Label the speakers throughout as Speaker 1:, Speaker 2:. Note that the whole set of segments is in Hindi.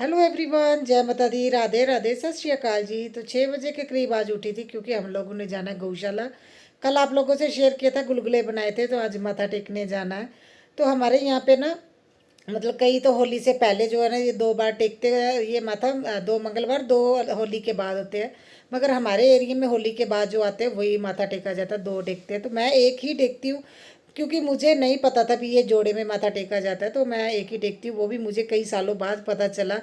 Speaker 1: हेलो एवरीवन, जय माता दी, राधे राधे, सत श्री अकाल जी। तो 6 बजे के करीब आज उठी थी क्योंकि हम लोगों ने जाना है गौशाला। कल आप लोगों से शेयर किया था, गुलगुले बनाए थे, तो आज माथा टेकने जाना है। तो हमारे यहाँ पे ना मतलब कई तो होली से पहले जो है ना ये 2 बार टेकते हैं ये माथा। 2 मंगलवार, 2 होली के बाद होते हैं। मगर हमारे एरिया में होली के बाद जो आते हैं वही माथा टेका जाता है, 2 टेकते हैं। तो मैं एक ही टेकती हूँ क्योंकि मुझे नहीं पता था भी ये जोड़े में माथा टेका जाता है, तो मैं एक ही टेकती हूँ। वो भी मुझे कई सालों बाद पता चला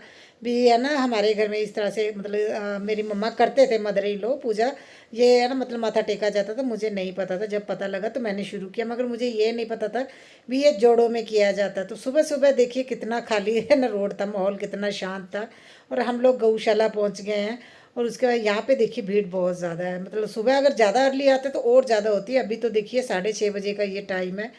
Speaker 1: भी है ना, हमारे घर में इस तरह से मतलब मेरी मम्मा करते थे, मदर इन लॉ पूजा। ये है ना मतलब माथा टेका जाता था, मुझे नहीं पता था। जब पता लगा तो मैंने शुरू किया, मगर मुझे ये नहीं पता था भी ये जोड़ों में किया जाता है। तो सुबह सुबह देखिए कितना खाली है ना रोड था, माहौल कितना शांत था। और हम लोग गौशाला पहुंच गए हैं। और उसके बाद यहाँ पे देखिए भीड़ बहुत ज़्यादा है, मतलब सुबह अगर ज़्यादा अर्ली आते तो और ज़्यादा होती है। अभी तो देखिए 6:30 बजे का ये टाइम है,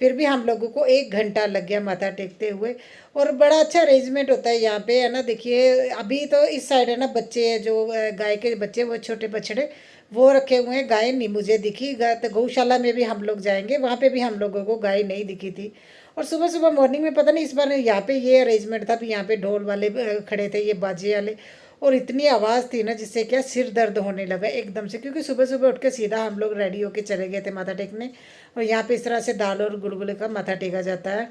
Speaker 1: फिर भी हम लोगों को 1 घंटा लग गया माथा टेकते हुए। और बड़ा अच्छा अरेंजमेंट होता है यहाँ पे, है ना। देखिए अभी तो इस साइड है ना बच्चे हैं जो गाय के बच्चे, वो छोटे बछड़े वो रखे हुए हैं। गाय नहीं मुझे दिखी। तो गौशाला में भी हम लोग जाएंगे, वहाँ पे भी हम लोगों को गाय नहीं दिखी थी। और सुबह सुबह मॉर्निंग में पता नहीं इस बार यहाँ पे ये अरेंजमेंट था भी यहाँ पे ढोल वाले खड़े थे, ये बाजे वाले। और इतनी आवाज़ थी ना जिससे क्या सिर दर्द होने लगा एकदम से, क्योंकि सुबह सुबह उठ के सीधा हम लोग रेडी होके चले गए थे माथा टेकने। और यहाँ पे इस तरह से दाल और गुलगुले का माथा टेका जाता है।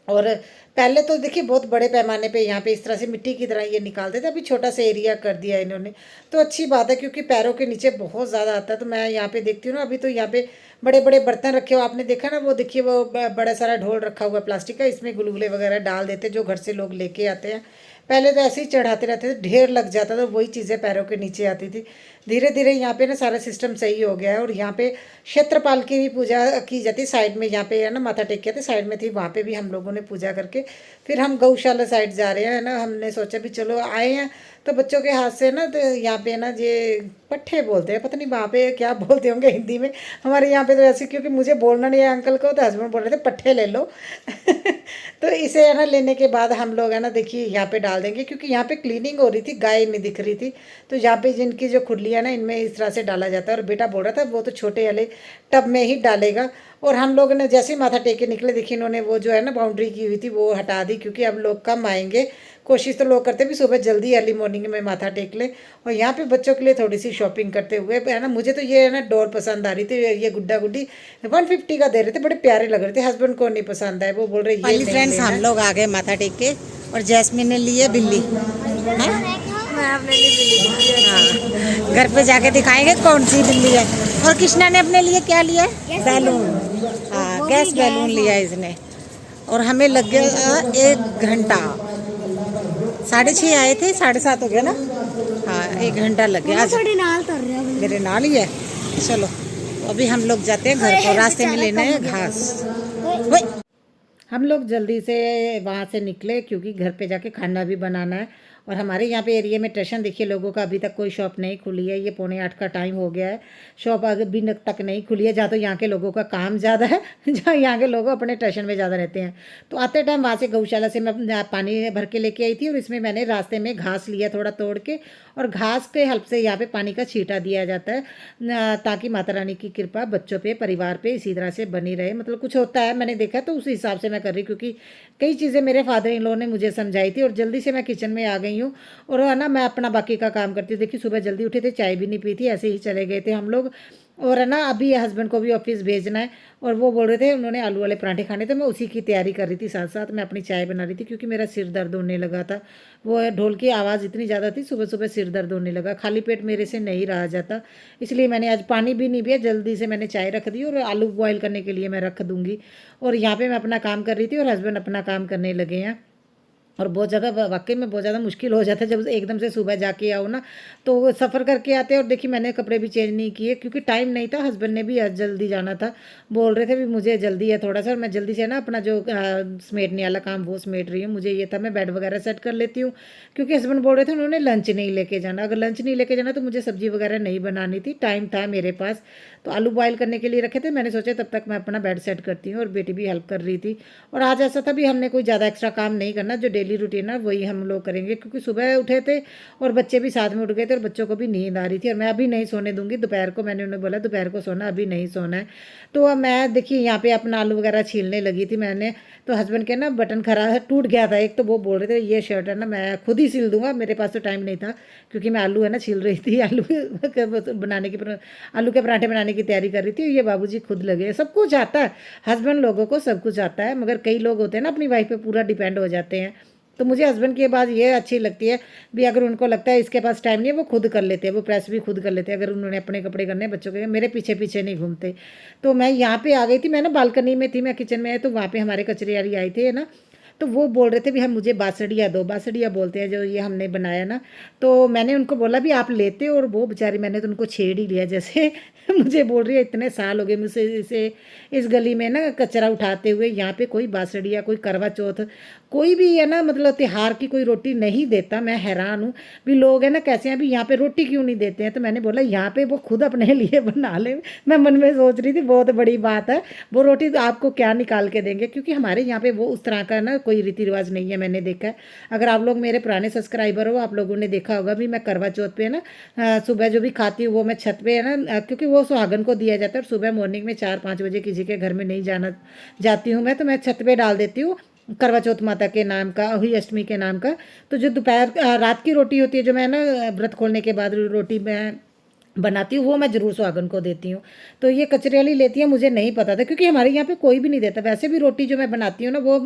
Speaker 1: और पहले तो देखिए बहुत बड़े पैमाने पे यहाँ पे इस तरह से मिट्टी की तरह ये निकालते थे, अभी छोटा सा एरिया कर दिया इन्होंने। तो अच्छी बात है क्योंकि पैरों के नीचे बहुत ज़्यादा आता है। तो मैं यहाँ पे देखती हूँ ना, अभी तो यहाँ पे बड़े बड़े बर्तन रखे हो, आपने देखा ना, वो देखिए वो बड़ा सारा ढोल रखा हुआ है प्लास्टिक का, इसमें गुलगुले वगैरह डाल देते जो घर से लोग लेके आते हैं। पहले तो ऐसे ही चढ़ाते रहते थे, ढेर लग जाता था, वही चीज़ें पैरों के नीचे आती थी। धीरे धीरे यहाँ पे ना सारा सिस्टम सही हो गया है। और यहाँ पे क्षेत्रपाल की भी पूजा की जाती है साइड में, यहाँ पे है ना माथा टेक के थे साइड में थी, वहाँ पे भी हम लोगों ने पूजा करके फिर हम गौशाला साइड जा रहे हैं ना। हमने सोचा भी चलो आए हैं तो बच्चों के हाथ से ना, तो यहाँ पे ना ये पट्ठे बोलते हैं, पता नहीं वहाँ पे क्या बोलते होंगे हिंदी में। हमारे यहाँ पे तो ऐसे, क्योंकि मुझे बोलना नहीं है अंकल को, तो हस्बैंड बोल रहे थे पट्ठे ले लो। तो इसे है ना लेने के बाद हम लोग है ना देखिए यहाँ पे डाल देंगे, क्योंकि यहाँ पे क्लीनिंग हो रही थी, गाय नहीं दिख रही थी। तो यहाँ पे जिनकी जो खुरलियाँ ना इनमें इस तरह से डाला जाता है। और बेटा बोल रहा था वो तो छोटे वाले टब में ही डालेगा। और हम लोग ने जैसे ही माथा टेक के निकले, देखिए इन्होंने वो जो है ना बाउंड्री की हुई थी वो हटा दी, क्योंकि अब लोग कम आएंगे। कोशिश तो लोग करते भी सुबह जल्दी अर्ली मॉर्निंग में माथा टेक ले। और यहाँ पे बच्चों के लिए थोड़ी सी शॉपिंग करते हुए है ना, मुझे तो ये है ना डॉल पसंद आ रही थी, ये गुड्डा गुड्डी 150 का दे रहे थे, बड़े प्यारे लग रहे थे। हस्बैंड को नहीं पसंद आए, वो बोल रहे ये
Speaker 2: फाइनली
Speaker 1: नहीं
Speaker 2: फ्रेंड्स,
Speaker 1: लेना
Speaker 2: हम
Speaker 1: है।
Speaker 2: लोग आ गए माथा टेक के। और जैस्मिन ने ली है बिल्ली। हाँ।
Speaker 3: मैं अपने लिए बिल्ली
Speaker 2: हाँ, घर पे जाके दिखाएंगे कौन सी बिल्ली है। और कृष्णा ने अपने लिए क्या लिया है? बैलून। हाँ, गैस बैलून लिया है इसने। और हमें लग गया 1 घंटा। 6:30 आए थे, 7:30 हो गया ना। हाँ, 1 घंटा लग गया आज।
Speaker 3: थोड़ी नाल कर रहे हो।
Speaker 2: मेरे नाल ही है। चलो, तो अभी हम लोग जाते हैं घर को। रास्ते में लेना है घास। वही।
Speaker 1: हम लोग जल्दी से वहाँ से निकले क्योंकि घर पे जाके खाना भी बनाना है। और हमारे यहाँ पे एरिया में स्टेशन देखिए, लोगों का अभी तक कोई शॉप नहीं खुली है, ये 7:45 का टाइम हो गया है, शॉप अभी तक नहीं खुली है। जहाँ तो यहाँ के लोगों का काम ज़्यादा है, जहाँ यहाँ के लोग अपने स्टेशन में ज़्यादा रहते हैं। तो आते टाइम वहाँ से गौशाला से मैं पानी भर के लेके आई थी, और इसमें मैंने रास्ते में घास लिया थोड़ा तोड़ के, और घास के हेल्प से यहाँ पे पानी का छींटा दिया जाता है, ताकि माता रानी की कृपा बच्चों पे, परिवार पे इसी तरह से बनी रहे। मतलब कुछ होता है मैंने देखा, तो उस हिसाब से मैं कर रही, क्योंकि कई चीज़ें मेरे फादर इन लॉ ने मुझे समझाई थी। और जल्दी से मैं किचन में आ गई हूँ। और है ना मैं अपना बाकी का काम करती हूँ। देखिए सुबह जल्दी उठे थे, चाय भी नहीं पी थी, ऐसे ही चले गए थे हम लोग। और है ना अभी हस्बैंड को भी ऑफिस भेजना है, और वो बोल रहे थे उन्होंने आलू वाले पराठे खाने, तो मैं उसी की तैयारी कर रही थी, साथ साथ मैं अपनी चाय बना रही थी, क्योंकि मेरा सिर दर्द होने लगा था। वो ढोल की आवाज़ इतनी ज़्यादा थी, सुबह सुबह सिर दर्द होने लगा, खाली पेट मेरे से नहीं रहा जाता। इसलिए मैंने आज पानी भी नहीं पिया, जल्दी से मैंने चाय रख दी, और आलू बॉयल करने के लिए मैं रख दूँगी। और यहाँ पर मैं अपना काम कर रही थी, और हस्बैंड अपना काम करने लगे हैं। और बहुत ज़्यादा वाकई में बहुत ज़्यादा मुश्किल हो जाता है जब एकदम से सुबह जाके आओ ना, तो सफ़र करके आते हैं। और देखिए मैंने कपड़े भी चेंज नहीं किए क्योंकि टाइम नहीं था, हस्बैंड ने भी आज जल्दी जाना था, बोल रहे थे भी मुझे जल्दी है थोड़ा सा। और मैं जल्दी से ना अपना जो समेटने वाला काम वो समेट रही हूँ। मुझे ये था मैं बेड वगैरह सेट कर लेती हूँ, क्योंकि हस्बैंड बोल रहे थे उन्होंने लंच नहीं लेके जाना। अगर लंच नहीं लेके जाना तो मुझे सब्जी वगैरह नहीं बनानी थी, टाइम था मेरे पास। तो आलू बॉयल करने के लिए रखे थे, मैंने सोचा तब तक मैं अपना बेड सेट करती हूँ, और बेटी भी हेल्प कर रही थी। और आज ऐसा था भी हमने कोई ज़्यादा एक्स्ट्रा काम नहीं करना, जो डेली डेली रूटीन ना वही हम लोग करेंगे, क्योंकि सुबह उठे थे और बच्चे भी साथ में उठ गए थे और बच्चों को भी नींद आ रही थी और मैं अभी नहीं सोने दूंगी दोपहर को। मैंने उन्हें बोला दोपहर को सोना, अभी नहीं सोना है। तो अब मैं देखिए यहाँ पे अपना आलू वगैरह छीलने लगी थी मैंने, तो हस्बैंड के ना बटन खराब टूट गया था एक, तो वो बोल रहे थे ये शर्ट है ना मैं खुद ही सिल दूंगा। मेरे पास तो टाइम नहीं था क्योंकि मैं आलू है ना छील रही थी, आलू बनाने की आलू के पराठे बनाने की तैयारी कर रही थी। ये बाबूजी खुद लगे। सब कुछ आता है, हस्बैंड लोगों को सब कुछ आता है, मगर कई लोग होते हैं ना अपनी वाइफ पे पूरा डिपेंड हो जाते हैं। तो मुझे हस्बैंड की बात ये अच्छी लगती है भी, अगर उनको लगता है इसके पास टाइम नहीं है वो खुद कर लेते हैं, वो प्रेस भी खुद कर लेते हैं। अगर उन्होंने अपने कपड़े करने हैं, बच्चों के, मेरे पीछे पीछे नहीं घूमते। तो मैं यहाँ पे आ गई थी, मैं ना बालकनी में थी, मैं किचन में है, तो वहाँ पे हमारे कचरे वाली आई थी ना, तो वो बोल रहे थे भी हम मुझे बासड़िया दो, बासड़िया बोलते हैं जो ये हमने बनाया ना। तो मैंने उनको बोला भी आप लेते हो, और वो बेचारी मैंने तो उनको छेड़ ही लिया जैसे मुझे बोल रही है इतने साल हो गए मुझसे इसे इस गली में ना कचरा उठाते हुए, यहाँ पे कोई बासड़िया, कोई करवा चौथ, कोई भी है ना मतलब त्योहार की कोई रोटी नहीं देता। मैं हैरान हूँ भी लोग है ना कैसे हैं भी यहाँ पे रोटी क्यों नहीं देते हैं। तो मैंने बोला यहाँ पे वो खुद अपने लिए बना ले। मैं मन में सोच रही थी बहुत बड़ी बात है, वो रोटी तो आपको क्या निकाल के देंगे, क्योंकि हमारे यहाँ पे वो उस तरह का ना कोई रीति रिवाज नहीं है, मैंने देखा है। अगर आप लोग मेरे पुराने सब्सक्राइबर हो, आप लोगों ने देखा होगा भी मैं करवा चौथ पे ना सुबह जो भी खाती हूँ वो मैं छत पे है ना, क्योंकि वो सुहागन को दिया जाता है और सुबह मॉर्निंग में 4-5 बजे किसी के घर में नहीं जाना जाती हूँ मैं, तो मैं छत पे डाल देती हूँ करवा चौथ माता के नाम का, हुई अष्टमी के नाम का। तो जो दोपहर रात की रोटी होती है जो मैं ना व्रत खोलने के बाद रोटी मैं बनाती हूँ वो मैं ज़रूर सुहागन को देती हूँ। तो ये कचरे वाली लेती है, मुझे नहीं पता था क्योंकि हमारे यहाँ पे कोई भी नहीं देता। वैसे भी रोटी जो मैं बनाती हूँ ना वो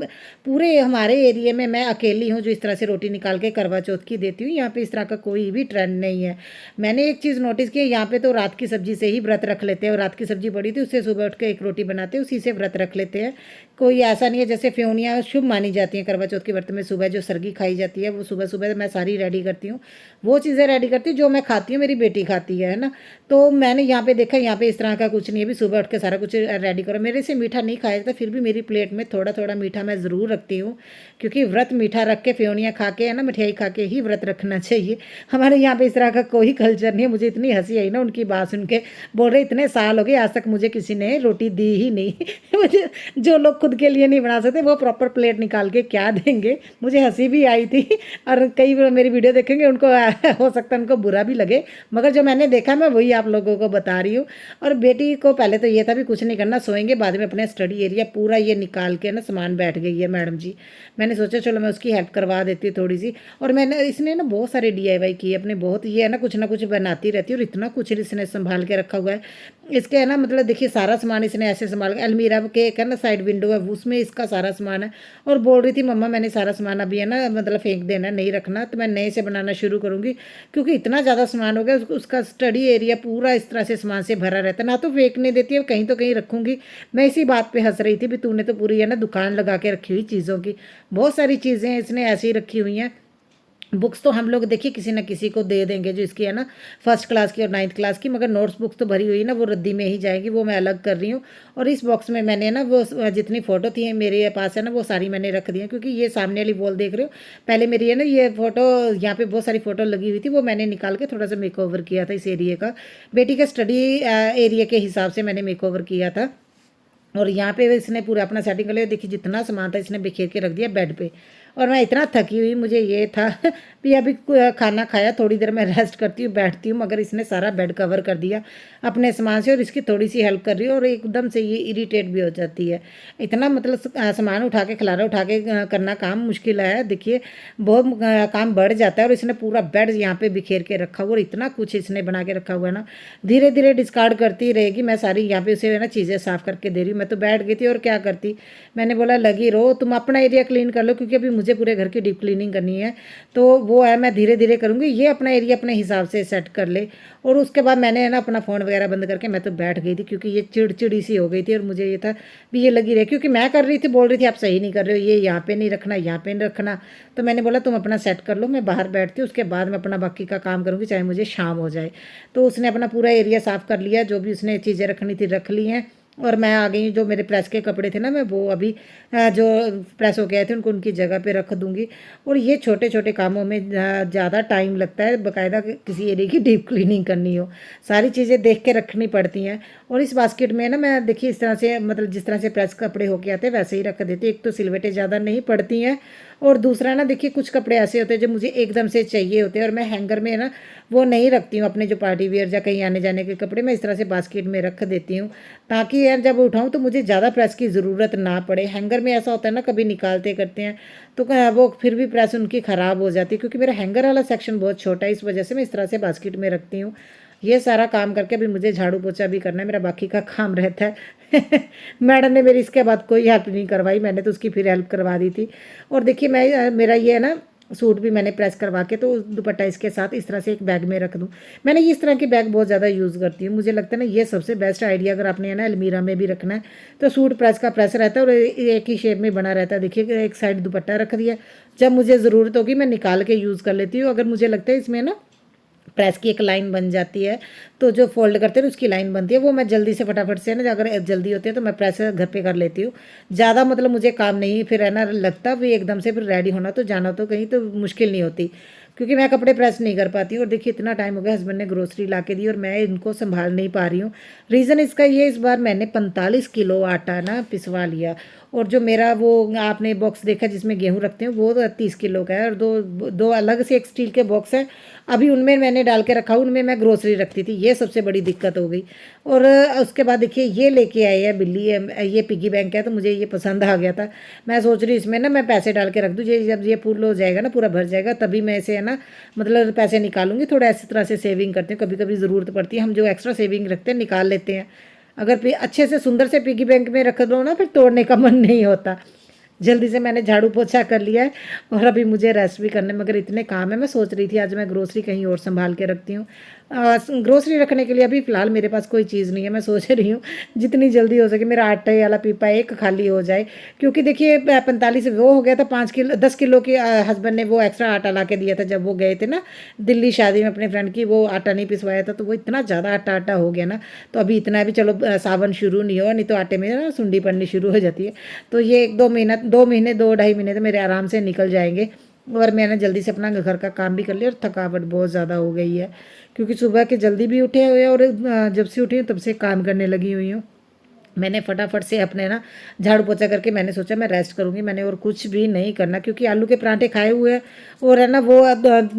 Speaker 1: पूरे हमारे एरिया में मैं अकेली हूँ जो इस तरह से रोटी निकाल के करवा चौथ की देती हूँ। यहाँ पे इस तरह का कोई भी ट्रेंड नहीं है। मैंने एक चीज़ नोटिस की, यहाँ पे तो रात की सब्जी से ही व्रत रख लेते हैं, और रात की सब्जी बड़ी थी उससे सुबह उठ के एक रोटी बनाते हैं, उसी से व्रत रख लेते हैं। कोई ऐसा नहीं है, जैसे फ्योनियाँ शुभ मानी जाती हैं करवा चौथ के व्रत में, सुबह जो सरगी खाई जाती है वो सुबह सुबह मैं सारी रेडी करती हूँ, वो चीज़ें रेडी करती हूँ जो मैं खाती हूँ, मेरी बेटी खाती है ना। तो मैंने यहाँ पे देखा, यहाँ पे इस तरह का कुछ नहीं है भी सुबह उठ के सारा कुछ रेडी करो। मेरे से मीठा नहीं खाया जाता, फिर भी मेरी प्लेट में थोड़ा थोड़ा मीठा मैं ज़रूर रखती हूँ, क्योंकि व्रत मीठा रख के फ्योनियाँ खा के है ना, मिठाई खा के ही व्रत रखना चाहिए। हमारे यहाँ पे इस तरह का कोई कल्चर नहीं है। मुझे इतनी हंसी आई ना उनकी बात सुन के, बोल रहे इतने साल हो गए आज तक मुझे किसी ने रोटी दी ही नहीं। मुझे जो लोग खुद के लिए नहीं बना सकते वो प्रॉपर प्लेट निकाल के क्या देंगे। मुझे हंसी भी आई थी, और कई मेरी वीडियो देखेंगे उनको हो सकता है उनको बुरा भी लगे, मगर जो मैंने देखा मैं वही आप लोगों को बता रही हूँ। और बेटी को पहले तो ये था भी कुछ नहीं करना, सोएंगे, बाद में अपने स्टडी एरिया पूरा ये निकाल के ना सामान बैठ गई है मैडम जी। मैंने सोचा चलो मैं उसकी हेल्प करवा देती हूँ थोड़ी सी। और मैंने इसने ना बहुत सारे DIY किए अपने, बहुत ये है ना कुछ बनाती रहती है, और इतना कुछ इसने संभाल के रखा हुआ है। इसके है ना मतलब देखिए सारा सामान इसने ऐसे संभाल के, अलमीरा के एक है ना साइड विंडो है उसमें इसका सारा सामान है। और बोल रही थी मम्मा मैंने सारा सामान अभी है ना मतलब फेंक देना, नहीं रखना, तो मैं नए से बनाना शुरू करूँगी, क्योंकि इतना ज़्यादा सामान हो गया। उसका स्टडी एरिया पूरा इस तरह से सामान से भरा रहता है, ना तो फेंकने देती है, कहीं तो कहीं रखूँगी। मैं इसी बात पे हंस रही थी भी तूने तो पूरी है ना दुकान लगा के रखी हुई चीज़ों की। बहुत सारी चीज़ें इसने ऐसी ही रखी हुई हैं। बुक्स तो हम लोग देखिए किसी न किसी को दे देंगे जो इसकी है ना फर्स्ट क्लास की और 9th क्लास की, मगर नोट्स बुक्स तो भरी हुई ना वो रद्दी में ही जाएगी, वो मैं अलग कर रही हूँ। और इस बॉक्स में मैंने ना वो जितनी फ़ोटो थी मेरे पास है ना वो सारी मैंने रख दी हैं, क्योंकि ये सामने वाली वॉल देख रहे हो, पहले मेरी है ना ये फ़ोटो यहाँ पे बहुत सारी फ़ोटो लगी हुई थी, वो मैंने निकाल के थोड़ा सा मेकओवर किया था इस एरिया का। बेटी का स्टडी एरिया के हिसाब से मैंने मेकओवर किया था। और यहाँ पे इसने पूरा अपना सेटिंग कर लिया। देखिए जितना सामान था इसने बिखेर के रख दिया बेड पे, और मैं इतना थकी हुई, मुझे ये था कि अभी खाना खाया थोड़ी देर मैं रेस्ट करती हूँ बैठती हूँ, मगर इसने सारा बेड कवर कर दिया अपने सामान से, और इसकी थोड़ी सी हेल्प कर रही है, और एकदम से ये इरिटेट भी हो जाती है। इतना मतलब सामान उठा के खिलारा उठा के करना काम मुश्किल है। देखिए बहुत काम बढ़ जाता है, और इसने पूरा बेड यहाँ पे बिखेर के रखा हुआ, और इतना कुछ इसने बना के रखा हुआ है ना, धीरे धीरे डिस्कार्ड करती रहेगी। मैं सारी यहाँ पे उसे है ना चीज़ें साफ़ करके दे रही हूँ। मैं तो बैठ गई थी और क्या करती, मैंने बोला लगी रहो, तुम अपना एरिया क्लीन कर लो, क्योंकि अभी मुझे पूरे घर की डीप क्लीनिंग करनी है। तो वो है मैं धीरे धीरे करूँगी, ये अपना एरिया अपने हिसाब से सेट कर ले। और उसके बाद मैंने है ना अपना फ़ोन वगैरह बंद करके मैं तो बैठ गई थी, क्योंकि ये चिड़चिड़ी सी हो गई थी, और मुझे ये था भी ये लगी रही, क्योंकि मैं कर रही थी, बोल रही थी आप सही नहीं कर रहे हो, ये यहाँ पे नहीं रखना, यहाँ पे नहीं रखना। तो मैंने बोला तुम अपना सेट कर लो, मैं बाहर बैठती हूँ, उसके बाद मैं अपना बाकी का काम करूँगी, चाहे मुझे शाम हो जाए। तो उसने अपना पूरा एरिया साफ़ कर लिया, जो भी उसने चीज़ें रखनी थी रख ली हैं। और मैं आ गई, जो मेरे प्रेस के कपड़े थे ना मैं वो अभी जो प्रेस हो गए थे उनको उनकी जगह पे रख दूंगी। और ये छोटे छोटे कामों में ज़्यादा टाइम लगता है, बाकायदा किसी एरिया की डीप क्लीनिंग करनी हो, सारी चीज़ें देख के रखनी पड़ती हैं। और इस बास्केट में ना मैं देखिए इस तरह से मतलब जिस तरह से प्रेस कपड़े होके आते हैं वैसे ही रख देती हूँ। एक तो सिलवटें ज़्यादा नहीं पड़ती हैं, और दूसरा ना देखिए कुछ कपड़े ऐसे होते हैं जो मुझे एकदम से चाहिए होते हैं और मैं हैंगर में ना वो नहीं रखती हूँ, अपने जो पार्टी वियर या कहीं आने जाने के कपड़े मैं इस तरह से बास्केट में रख देती हूँ, ताकि यार जब उठाऊँ तो मुझे ज़्यादा प्रेस की ज़रूरत ना पड़े। हैंगर में ऐसा होता है ना, कभी निकालते करते हैं तो वो फिर भी प्रेस उनकी ख़राब हो जाती है, क्योंकि मेरा हैंगर वाला सेक्शन बहुत छोटा है, इस वजह से मैं इस तरह से बास्केट में रखती हूँ। ये सारा काम करके अभी मुझे झाड़ू पोछा भी करना है, मेरा बाकी का काम रहता है। मैडम ने मेरी इसके बाद कोई हेल्प नहीं करवाई, मैंने तो उसकी फिर हेल्प करवा दी थी। और देखिए मैं मेरा ये है ना सूट भी मैंने प्रेस करवा के तो दुपट्टा इसके साथ इस तरह से एक बैग में रख दूँ। मैंने इस तरह के बैग बहुत ज़्यादा यूज़ करती हूँ, मुझे लगता है ना ये सबसे बेस्ट आइडिया, अगर आपने है ना अलमीरा में भी रखना है तो सूट प्रेस का प्रेस रहता है और एक ही शेप में बना रहता है। देखिए एक साइड दुपट्टा रख दिया, जब मुझे ज़रूरत होगी मैं निकाल के यूज़ कर लेती हूँ। अगर मुझे लगता है इसमें ना प्रेस की एक लाइन बन जाती है तो जो फोल्ड करते हैं उसकी लाइन बनती है, वो मैं जल्दी से फटाफट से ना, अगर जल्दी होती है तो मैं प्रेस घर पे कर लेती हूँ। ज़्यादा मतलब मुझे काम नहीं फिर है ना लगता, भी एकदम से फिर रेडी होना तो जाना तो कहीं तो मुश्किल नहीं होती, क्योंकि मैं कपड़े प्रेस नहीं कर पाती हूँ। और देखिए इतना टाइम हो गया, हस्बैंड ने ग्रोसरी ला के दी और मैं इनको संभाल नहीं पा रही हूँ। रीज़न इसका ये, इस बार मैंने 45 किलो आटा ना पिसवा लिया, और जो मेरा वो आपने बॉक्स देखा जिसमें गेहूँ रखते हैं वो 30 किलो का है, और दो दो अलग से एक स्टील के बॉक्स है, अभी उनमें मैंने डाल के रखा, उनमें मैं ग्रोसरी रखती थी, ये सबसे बड़ी दिक्कत हो गई। और उसके बाद देखिए ये लेके आए है बिल्ली, ये पिगी बैंक है, तो मुझे ये पसंद आ गया था। मैं सोच रही इसमें ना मैं पैसे डाल के रख दूँ, ये जब ये फुल हो जाएगा ना, पूरा भर जाएगा, तभी मैं इसे है ना मतलब पैसे निकालूंगी। थोड़ा ऐसी तरह से सेविंग करते हैं, कभी कभी ज़रूरत पड़ती है, हम जो एक्स्ट्रा सेविंग रखते हैं निकाल लेते हैं। अगर अच्छे से सुंदर से पिगी बैंक में रख दो ना, फिर तोड़ने का मन नहीं होता। जल्दी से मैंने झाड़ू पोछा कर लिया है और अभी मुझे रेस्ट भी करने, मगर इतने काम है, मैं सोच रही थी आज मैं ग्रोसरी कहीं और संभाल के रखती हूँ। ग्रोसरी रखने के लिए अभी फ़िलहाल मेरे पास कोई चीज़ नहीं है। मैं सोच रही हूँ जितनी जल्दी हो सके मेरा आटे वाला पीपा एक खाली हो जाए, क्योंकि देखिए 45 वो हो गया था, 5 किलो 10 किलो की हस्बैंड ने वो एक्स्ट्रा आटा ला के दिया था जब वो गए थे ना दिल्ली शादी में अपने फ्रेंड की, वो आटा नहीं पिसवाया था, तो वो इतना ज़्यादा आटा आटा हो गया ना। तो अभी इतना भी चलो सावन शुरू नहीं हो, नहीं तो आटे में ना सुंडी पड़नी शुरू हो जाती है। तो ये 2 महीने 2 ढाई महीने तो मेरे आराम से निकल जाएंगे। और मैंने जल्दी से अपना घर का काम भी कर लिया, और थकावट बहुत ज़्यादा हो गई है, क्योंकि सुबह के जल्दी भी उठे हुए हैं और जब से उठी हूँ तब से काम करने लगी हुई हूँ। मैंने फटाफट से अपने ना झाड़ू पोछा करके मैंने सोचा मैं रेस्ट करूँगी, मैंने और कुछ भी नहीं करना, क्योंकि आलू के पराठे खाए हुए हैं और है ना वो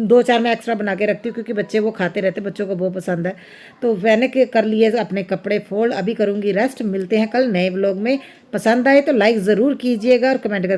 Speaker 1: 2-4 मैं एक्स्ट्रा बना के रखती हूँ, क्योंकि बच्चे वो खाते रहते, बच्चों को बहुत पसंद है। तो मैंने कर लिए अपने कपड़े फोल्ड, अभी करूँगी रेस्ट। मिलते हैं कल नए ब्लॉग में, पसंद आए तो लाइक ज़रूर कीजिएगा और कमेंट कर